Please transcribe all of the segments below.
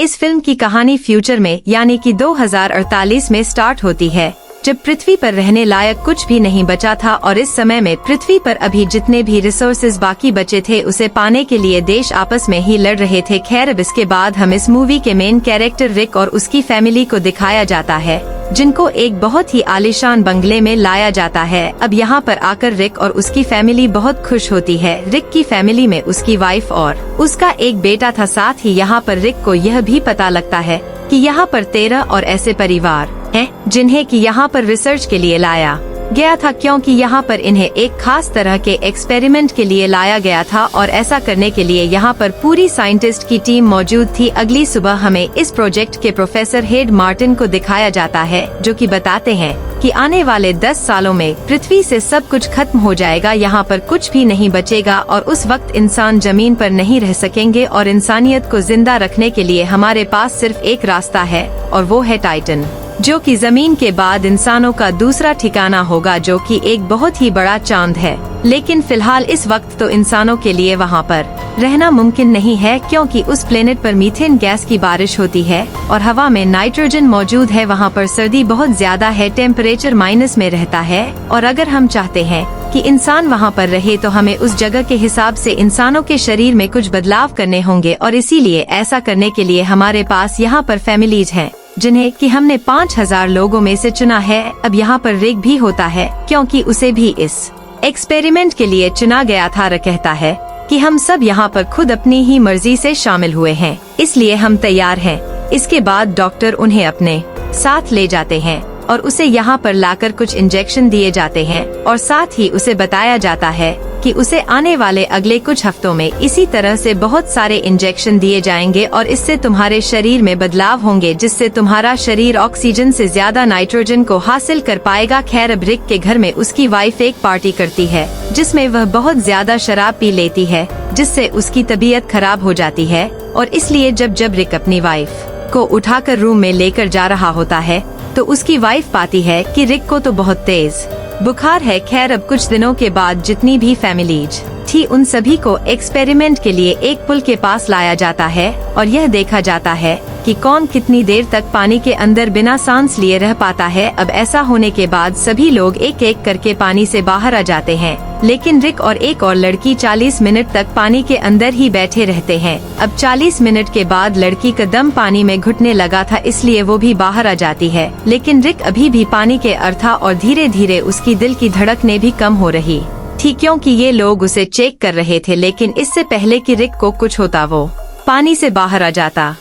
इस फिल्म की कहानी फ्यूचर में यानी कि 2048 में स्टार्ट होती है, जब पृथ्वी पर रहने लायक कुछ भी नहीं बचा था और इस समय में पृथ्वी पर अभी जितने भी रिसोर्सेज बाकी बचे थे उसे पाने के लिए देश आपस में ही लड़ रहे थे। खैर, अब इसके बाद हम इस मूवी के मेन कैरेक्टर रिक और उसकी फैमिली को दिखाया जाता है, जिनको एक बहुत ही आलीशान बंगले में लाया जाता है। अब यहाँ पर आकर रिक और उसकी फैमिली बहुत खुश होती है। रिक की फैमिली में उसकी वाइफ और उसका एक बेटा था। साथ ही यहाँ पर रिक को यह भी पता लगता है कि यहाँ पर 13 और ऐसे परिवार हैं जिन्हें कि यहाँ पर रिसर्च के लिए लाया गया था, क्योंकि यहाँ पर इन्हें एक खास तरह के एक्सपेरिमेंट के लिए लाया गया था और ऐसा करने के लिए यहाँ पर पूरी साइंटिस्ट की टीम मौजूद थी। अगली सुबह हमें इस प्रोजेक्ट के प्रोफेसर हेड मार्टिन को दिखाया जाता है, जो कि बताते हैं कि आने वाले 10 सालों में पृथ्वी से सब कुछ खत्म हो जाएगा, यहाँ पर कुछ भी नहीं बचेगा और उस वक्त इंसान जमीन पर नहीं रह सकेंगे और इंसानियत को जिंदा रखने के लिए हमारे पास सिर्फ एक रास्ता है और वो है टाइटन, जो कि जमीन के बाद इंसानों का दूसरा ठिकाना होगा, जो कि एक बहुत ही बड़ा चांद है। लेकिन फिलहाल इस वक्त तो इंसानों के लिए वहाँ पर रहना मुमकिन नहीं है, क्योंकि उस प्लेनेट पर मीथेन गैस की बारिश होती है और हवा में नाइट्रोजन मौजूद है। वहाँ पर सर्दी बहुत ज्यादा है, टेम्परेचर माइनस में रहता है और अगर हम चाहते हैं कि इंसान वहाँ पर रहे तो हमें उस जगह के हिसाब से इंसानों के शरीर में कुछ बदलाव करने होंगे और इसीलिए ऐसा करने के लिए हमारे पास यहाँ पर फैमिलीज हैं, जिन्हें कि हमने 5000 लोगों में से चुना है। अब यहाँ पर रिक भी होता है, क्योंकि उसे भी इस एक्सपेरिमेंट के लिए चुना गया था। रिक कहता है कि हम सब यहाँ पर खुद अपनी ही मर्जी से शामिल हुए हैं, इसलिए हम तैयार हैं। इसके बाद डॉक्टर उन्हें अपने साथ ले जाते हैं और उसे यहाँ पर लाकर कुछ इंजेक्शन दिए जाते हैं और साथ ही उसे बताया जाता है कि उसे आने वाले अगले कुछ हफ्तों में इसी तरह से बहुत सारे इंजेक्शन दिए जाएंगे और इससे तुम्हारे शरीर में बदलाव होंगे, जिससे तुम्हारा शरीर ऑक्सीजन से ज्यादा नाइट्रोजन को हासिल कर पाएगा। खैर, अब रिक के घर में उसकी वाइफ एक पार्टी करती है, जिसमें वह बहुत ज्यादा शराब पी लेती है, जिससे उसकी तबीयत खराब हो जाती है और इसलिए जब रिक अपनी वाइफ को उठाकर रूम में लेकर जा रहा होता है तो उसकी वाइफ पाती है कि रिक को तो बहुत तेज बुखार है। खैर, अब कुछ दिनों के बाद जितनी भी फैमिलीज थी उन सभी को एक्सपेरिमेंट के लिए एक पुल के पास लाया जाता है और यह देखा जाता है कि कौन कितनी देर तक पानी के अंदर बिना सांस लिए रह पाता है। अब ऐसा होने के बाद सभी लोग एक एक करके पानी से बाहर आ जाते हैं, लेकिन रिक और एक और लड़की 40 मिनट तक पानी के अंदर ही बैठे रहते हैं। अब 40 मिनट के बाद लड़की का दम पानी में घुटने लगा था, इसलिए वो भी बाहर आ जाती है, लेकिन रिक अभी भी पानी के अंदर था और धीरे धीरे उसकी दिल की धड़कनें भी कम हो रही थी, क्योंकि ये लोग उसे चेक कर रहे थे। लेकिन इससे पहले कि रिक को कुछ होता वो पानी से बाहर आ जाता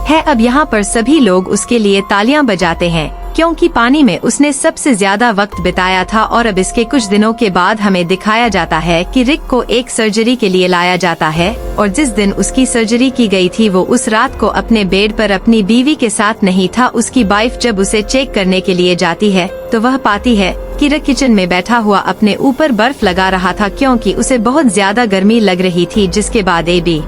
है। अब यहाँ पर सभी लोग उसके लिए तालियां बजाते हैं, क्योंकि पानी में उसने सबसे ज्यादा वक्त बिताया था। और अब इसके कुछ दिनों के बाद हमें दिखाया जाता है कि रिक को एक सर्जरी के लिए लाया जाता है और जिस दिन उसकी सर्जरी की गई थी वो उस रात को अपने बेड पर अपनी बीवी के साथ नहीं था। उसकी वाइफ जब उसे चेक करने के लिए जाती है तो वह पाती है कि रिक किचन में बैठा हुआ अपने ऊपर बर्फ लगा रहा था, क्योंकि उसे बहुत ज्यादा गर्मी लग रही थी। जिसके बाद एबी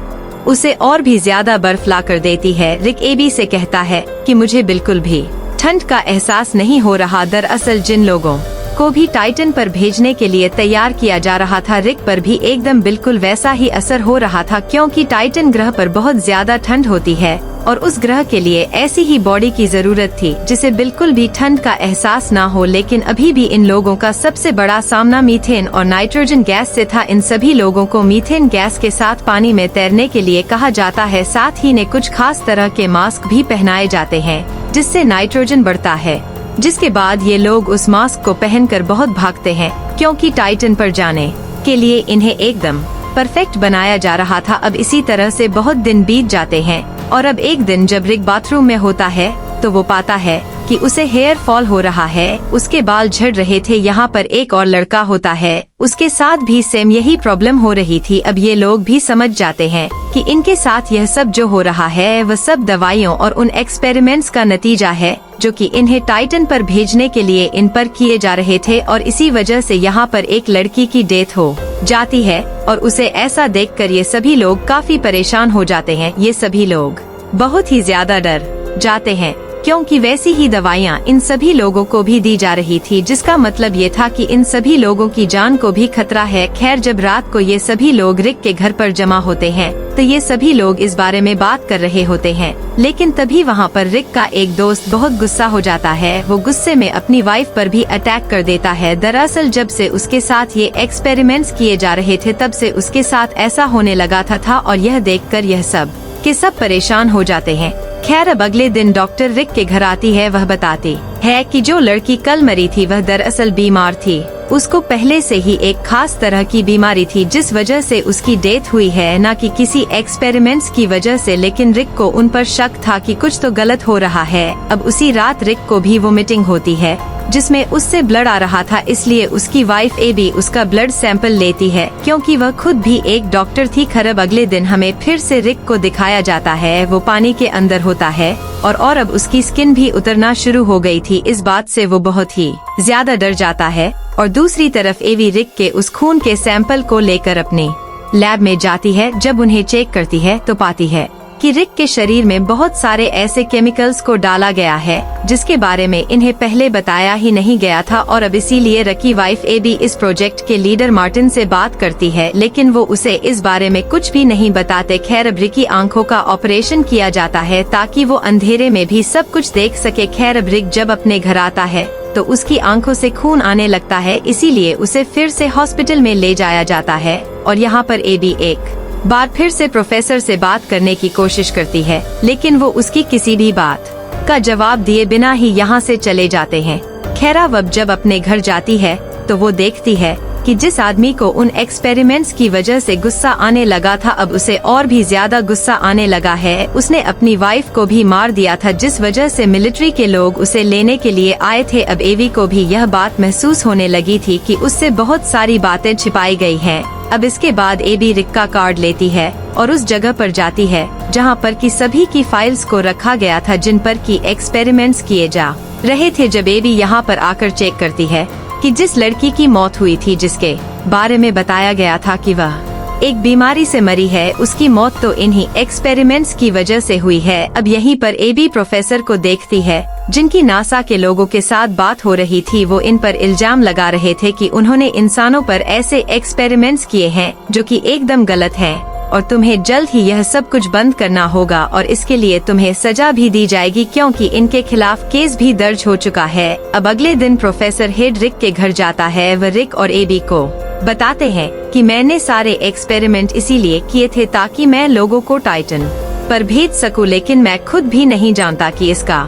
उसे और भी ज्यादा बर्फ ला कर देती है। रिक एबी से कहता है कि मुझे बिल्कुल भी ठंड का एहसास नहीं हो रहा। दरअसल जिन लोगों को भी टाइटन पर भेजने के लिए तैयार किया जा रहा था, रिक पर भी एकदम बिल्कुल वैसा ही असर हो रहा था, क्योंकि टाइटन ग्रह पर बहुत ज्यादा ठंड होती है और उस ग्रह के लिए ऐसी ही बॉडी की जरूरत थी जिसे बिल्कुल भी ठंड का एहसास ना हो। लेकिन अभी भी इन लोगों का सबसे बड़ा सामना मीथेन और नाइट्रोजन गैस से था। इन सभी लोगों को मीथेन गैस के साथ पानी में तैरने के लिए कहा जाता है। साथ ही ने कुछ खास तरह के मास्क भी पहनाए जाते हैं जिससे नाइट्रोजन बढ़ता है। जिसके बाद ये लोग उस मास्क को पहनकर बहुत भागते हैं, क्योंकि टाइटन पर जाने के लिए इन्हें एकदम परफेक्ट बनाया जा रहा था। अब इसी तरह से बहुत दिन बीत जाते हैं और अब एक दिन जब रिक बाथरूम में होता है तो वो पाता है कि उसे हेयर फॉल हो रहा है, उसके बाल झड़ रहे थे। यहाँ पर एक और लड़का होता है, उसके साथ भी सेम यही प्रॉब्लम हो रही थी। अब ये लोग भी समझ जाते हैं कि इनके साथ यह सब जो हो रहा है वह सब दवाइयों और उन एक्सपेरिमेंट्स का नतीजा है जो कि इन्हें टाइटन पर भेजने के लिए इन पर किए जा रहे थे। और इसी वजह से यहाँ पर एक लड़की की डेथ हो जाती है और उसे ऐसा देखकर ये सभी लोग काफी परेशान हो जाते हैं। ये सभी लोग बहुत ही ज्यादा डर जाते हैं, क्योंकि वैसी ही दवाइयाँ इन सभी लोगों को भी दी जा रही थी, जिसका मतलब ये था कि इन सभी लोगों की जान को भी खतरा है। खैर, जब रात को ये सभी लोग रिक के घर पर जमा होते हैं तो ये सभी लोग इस बारे में बात कर रहे होते हैं, लेकिन तभी वहाँ पर रिक का एक दोस्त बहुत गुस्सा हो जाता है। वो गुस्से में अपनी वाइफ पर भी अटैक कर देता है। दरअसल जब से उसके साथ ये एक्सपेरिमेंट्स किए जा रहे थे तब से उसके साथ ऐसा होने लगा था और यह देखकर यह सब के सब परेशान हो जाते हैं। खैर, अब अगले दिन डॉक्टर रिक के घर आती है। वह बताती है कि जो लड़की कल मरी थी वह दरअसल बीमार थी। उसको पहले से ही एक खास तरह की बीमारी थी जिस वजह से उसकी डेथ हुई है, न कि किसी एक्सपेरिमेंट्स की वजह से। लेकिन रिक को उन पर शक था कि कुछ तो गलत हो रहा है। अब उसी रात रिक को भी वोमिटिंग होती है जिसमें उससे ब्लड आ रहा था, इसलिए उसकी वाइफ एबी उसका ब्लड सैंपल लेती है क्योंकि वह खुद भी एक डॉक्टर थी। खैर, अगले दिन हमें फिर से रिक को दिखाया जाता है। वो पानी के अंदर होता है और अब उसकी स्किन भी उतरना शुरू हो गई थी। इस बात से वो बहुत ही ज्यादा डर जाता है और दूसरी तरफ एवी रिक के उस खून के सैंपल को लेकर अपने लैब में जाती है। जब उन्हें चेक करती है तो पाती है कि रिक के शरीर में बहुत सारे ऐसे केमिकल्स को डाला गया है जिसके बारे में इन्हें पहले बताया ही नहीं गया था। और अब इसीलिए रकी वाइफ एबी इस प्रोजेक्ट के लीडर मार्टिन से बात करती है, लेकिन वो उसे इस बारे में कुछ भी नहीं बताते। खैर, अब रिक की आंखों का ऑपरेशन किया जाता है ताकि वो अंधेरे में भी सब कुछ देख सके। खैर, अब रिक जब अपने घर आता है तो उसकी आंखों से खून आने लगता है, इसीलिए उसे फिर से हॉस्पिटल में ले जाया जाता है। और यहाँ पर एबी एक बार फिर से प्रोफेसर से बात करने की कोशिश करती है, लेकिन वो उसकी किसी भी बात का जवाब दिए बिना ही यहाँ से चले जाते हैं। खैर, अब जब अपने घर जाती है तो वो देखती है कि जिस आदमी को उन एक्सपेरिमेंट्स की वजह से गुस्सा आने लगा था अब उसे और भी ज्यादा गुस्सा आने लगा है। उसने अपनी वाइफ को भी मार दिया था जिस वजह से मिलिट्री के लोग उसे लेने के लिए आए थे। अब एवी को भी यह बात महसूस होने लगी थी कि उससे बहुत सारी बातें छिपाई गई हैं। अब इसके बाद एबी रिक का कार्ड लेती है और उस जगह पर जाती है जहां पर की सभी की फाइल्स को रखा गया था जिन पर की एक्सपेरिमेंट्स किए जा रहे थे। जब एबी यहां पर आकर चेक करती है कि जिस लड़की की मौत हुई थी, जिसके बारे में बताया गया था कि वह एक बीमारी से मरी है, उसकी मौत तो इन्हीं एक्सपेरिमेंट्स की वजह से हुई है। अब यहीं पर एबी प्रोफेसर को देखती है जिनकी नासा के लोगों के साथ बात हो रही थी। वो इन पर इल्जाम लगा रहे थे कि उन्होंने इंसानों पर ऐसे एक्सपेरिमेंट्स किए हैं जो कि एकदम गलत हैं और तुम्हें जल्द ही यह सब कुछ बंद करना होगा और इसके लिए तुम्हें सजा भी दी जाएगी क्योंकि इनके खिलाफ केस भी दर्ज हो चुका है। अब अगले दिन प्रोफेसर हेड रिक के घर जाता है। वह रिक और एबी को बताते हैं कि मैंने सारे एक्सपेरिमेंट इसीलिए किए थे ताकि मैं लोगों को टाइटन पर भेज सकूं, लेकिन मैं खुद भी नहीं जानता कि इसका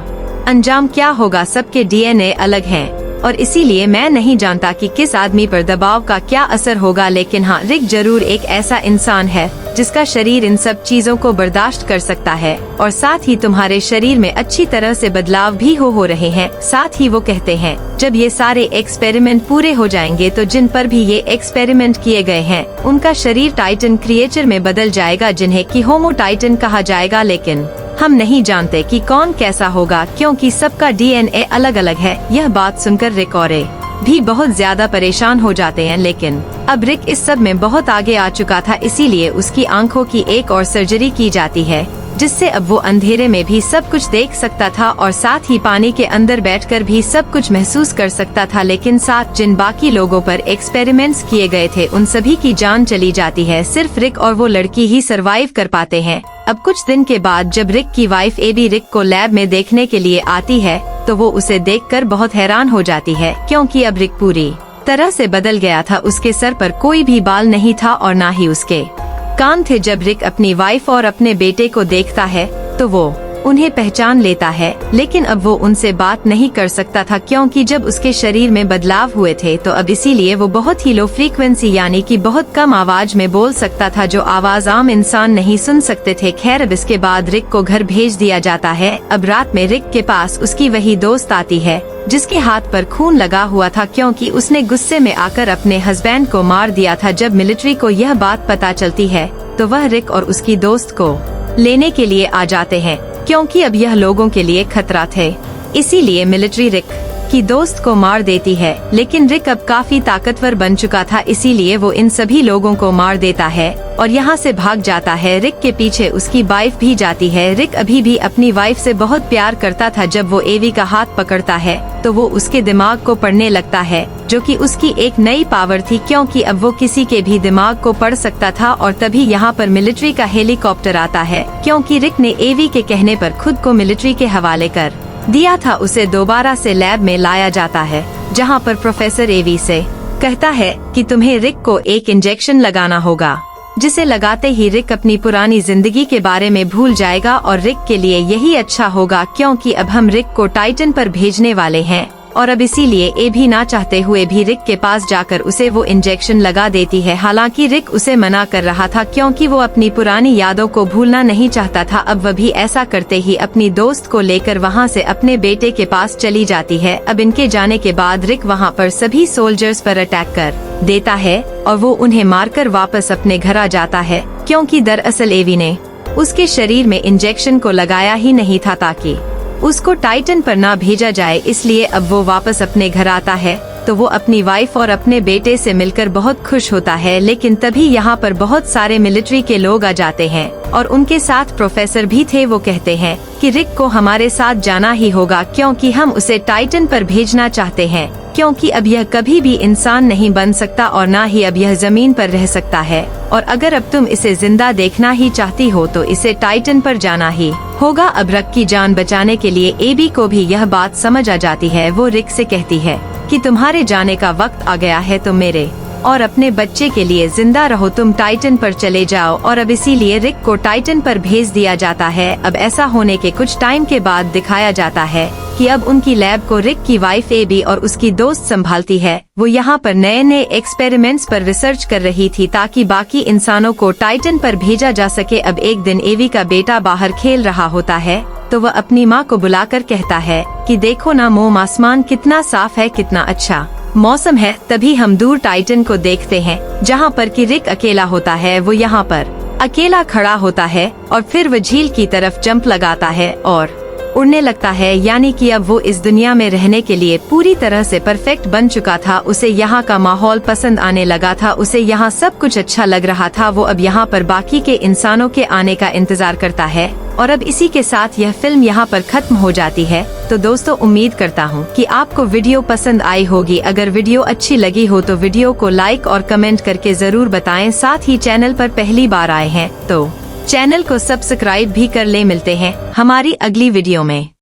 अंजाम क्या होगा। सबके डीएनए अलग हैं और इसीलिए मैं नहीं जानता कि किस आदमी पर दबाव का क्या असर होगा। लेकिन हाँ, रिक जरूर एक ऐसा इंसान है जिसका शरीर इन सब चीजों को बर्दाश्त कर सकता है और साथ ही तुम्हारे शरीर में अच्छी तरह से बदलाव भी हो रहे हैं। साथ ही वो कहते हैं जब ये सारे एक्सपेरिमेंट पूरे हो जाएंगे तो जिन पर भी ये एक्सपेरिमेंट किए गए हैं उनका शरीर टाइटन क्रिएचर में बदल जाएगा जिन्हें कि होमो टाइटन कहा जाएगा। लेकिन हम नहीं जानते कि कौन कैसा होगा क्योंकि सबका डीएनए अलग अलग है। यह बात सुनकर रिक और भी बहुत ज्यादा परेशान हो जाते हैं, लेकिन अब रिक इस सब में बहुत आगे आ चुका था, इसीलिए उसकी आंखों की एक और सर्जरी की जाती है जिससे अब वो अंधेरे में भी सब कुछ देख सकता था और साथ ही पानी के अंदर बैठकर भी सब कुछ महसूस कर सकता था। लेकिन साथ जिन बाकी लोगों पर एक्सपेरिमेंट्स किए गए थे उन सभी की जान चली जाती है। सिर्फ रिक और वो लड़की ही सरवाइव कर पाते हैं। अब कुछ दिन के बाद जब रिक की वाइफ एबी रिक को लैब में देखने के लिए आती है तो वो उसे देखकर बहुत हैरान हो जाती है क्योंकि अब रिक पूरी तरह से बदल गया था। उसके सर पर कोई भी बाल नहीं था और ना ही उसके कान थे। जब रिक अपनी वाइफ और अपने बेटे को देखता है तो वो उन्हें पहचान लेता है, लेकिन अब वो उनसे बात नहीं कर सकता था क्योंकि जब उसके शरीर में बदलाव हुए थे तो अब इसीलिए वो बहुत ही लो फ्रीक्वेंसी यानी कि बहुत कम आवाज में बोल सकता था जो आवाज आम इंसान नहीं सुन सकते थे। खैर, अब इसके बाद रिक को घर भेज दिया जाता है। अब रात में रिक के पास उसकी वही दोस्त आती है जिसके हाथ पर खून लगा हुआ था क्योंकि उसने गुस्से में आकर अपने हस्बैंड को मार दिया था। जब मिलिट्री को यह बात पता चलती है तो वह रिक और उसकी दोस्त को लेने के लिए आ जाते हैं क्योंकि अब यह लोगों के लिए खतरा थे। इसीलिए मिलिट्री रिक की दोस्त को मार देती है, लेकिन रिक अब काफी ताकतवर बन चुका था इसीलिए वो इन सभी लोगों को मार देता है। और यहाँ से भाग जाता है। रिक के पीछे उसकी वाइफ भी जाती है। रिक अभी भी अपनी वाइफ से बहुत प्यार करता था। जब वो एवी का हाथ पकड़ता है तो वो उसके दिमाग को पढ़ने लगता है, जो कि उसकी एक नई पावर थी, क्योंकि अब वो किसी के भी दिमाग को पढ़ सकता था। और तभी यहाँ पर मिलिट्री का हेलीकॉप्टर आता है, क्योंकि रिक ने एवी के कहने पर खुद को मिलिट्री के हवाले कर दिया था। उसे दोबारा से लैब में लाया जाता है, जहाँ पर प्रोफेसर एवी से कहता है कि तुम्हें रिक को एक इंजेक्शन लगाना होगा, जिसे लगाते ही रिक अपनी पुरानी जिंदगी के बारे में भूल जाएगा। और रिक के लिए यही अच्छा होगा, क्योंकि अब हम रिक को टाइटन पर भेजने वाले हैं। और अब इसीलिए एवी ना चाहते हुए भी रिक के पास जाकर उसे वो इंजेक्शन लगा देती है। हालांकि रिक उसे मना कर रहा था, क्योंकि वो अपनी पुरानी यादों को भूलना नहीं चाहता था। अब वह भी ऐसा करते ही अपनी दोस्त को लेकर वहाँ से अपने बेटे के पास चली जाती है। अब इनके जाने के बाद रिक वहाँ पर सभी सोल्जर्स पर अटैक कर देता है और वो उन्हें मारकर वापस अपने घर आ जाता है, क्योंकि दरअसल एवी ने उसके शरीर में इंजेक्शन को लगाया ही नहीं था ताकि उसको टाइटन पर ना भेजा जाए। इसलिए अब वो वापस अपने घर आता है तो वो अपनी वाइफ और अपने बेटे से मिलकर बहुत खुश होता है। लेकिन तभी यहाँ पर बहुत सारे मिलिट्री के लोग आ जाते हैं और उनके साथ प्रोफेसर भी थे। वो कहते हैं कि रिक को हमारे साथ जाना ही होगा, क्योंकि हम उसे टाइटन पर भेजना चाहते हैं, क्योंकि अब यह कभी भी इंसान नहीं बन सकता और ना ही अब यह जमीन पर रह सकता है। और अगर अब तुम इसे जिंदा देखना ही चाहती हो तो इसे टाइटन पर जाना ही होगा। अब रिक की जान बचाने के लिए एबी को भी यह बात समझ आ जाती है। वो रिक से कहती है कि तुम्हारे जाने का वक्त आ गया है, तो मेरे और अपने बच्चे के लिए जिंदा रहो, तुम टाइटन पर चले जाओ। और अब इसीलिए रिक को टाइटन पर भेज दिया जाता है। अब ऐसा होने के कुछ टाइम के बाद दिखाया जाता है कि अब उनकी लैब को रिक की वाइफ एबी और उसकी दोस्त संभालती है। वो यहाँ पर नए नए एक्सपेरिमेंट्स पर रिसर्च कर रही थी ताकि बाकी इंसानों को टाइटन पर भेजा जा सके। अब एक दिन एबी का बेटा बाहर खेल रहा होता है तो वह अपनी माँ को बुलाकर कहता है कि देखो ना मोम, आसमान कितना साफ है, कितना अच्छा मौसम है। तभी हम दूर टाइटन को देखते हैं, जहाँ पर कि रिक अकेला होता है। वो यहाँ पर अकेला खड़ा होता है और फिर वह झील की तरफ जंप लगाता है और उड़ने लगता है। यानी कि अब वो इस दुनिया में रहने के लिए पूरी तरह से परफेक्ट बन चुका था। उसे यहाँ का माहौल पसंद आने लगा था, उसे यहाँ सब कुछ अच्छा लग रहा था। वो अब यहाँ पर बाकी के इंसानों के आने का इंतजार करता है। और अब इसी के साथ यह फिल्म यहाँ पर खत्म हो जाती है। तो दोस्तों, उम्मीद करता हूँ कि आपको वीडियो पसंद आई होगी। अगर वीडियो अच्छी लगी हो तो वीडियो को लाइक और कमेंट करके जरूर बताएं। साथ ही चैनल पर पहली बार आए हैं तो चैनल को सब्सक्राइब भी कर ले। मिलते हैं हमारी अगली वीडियो में।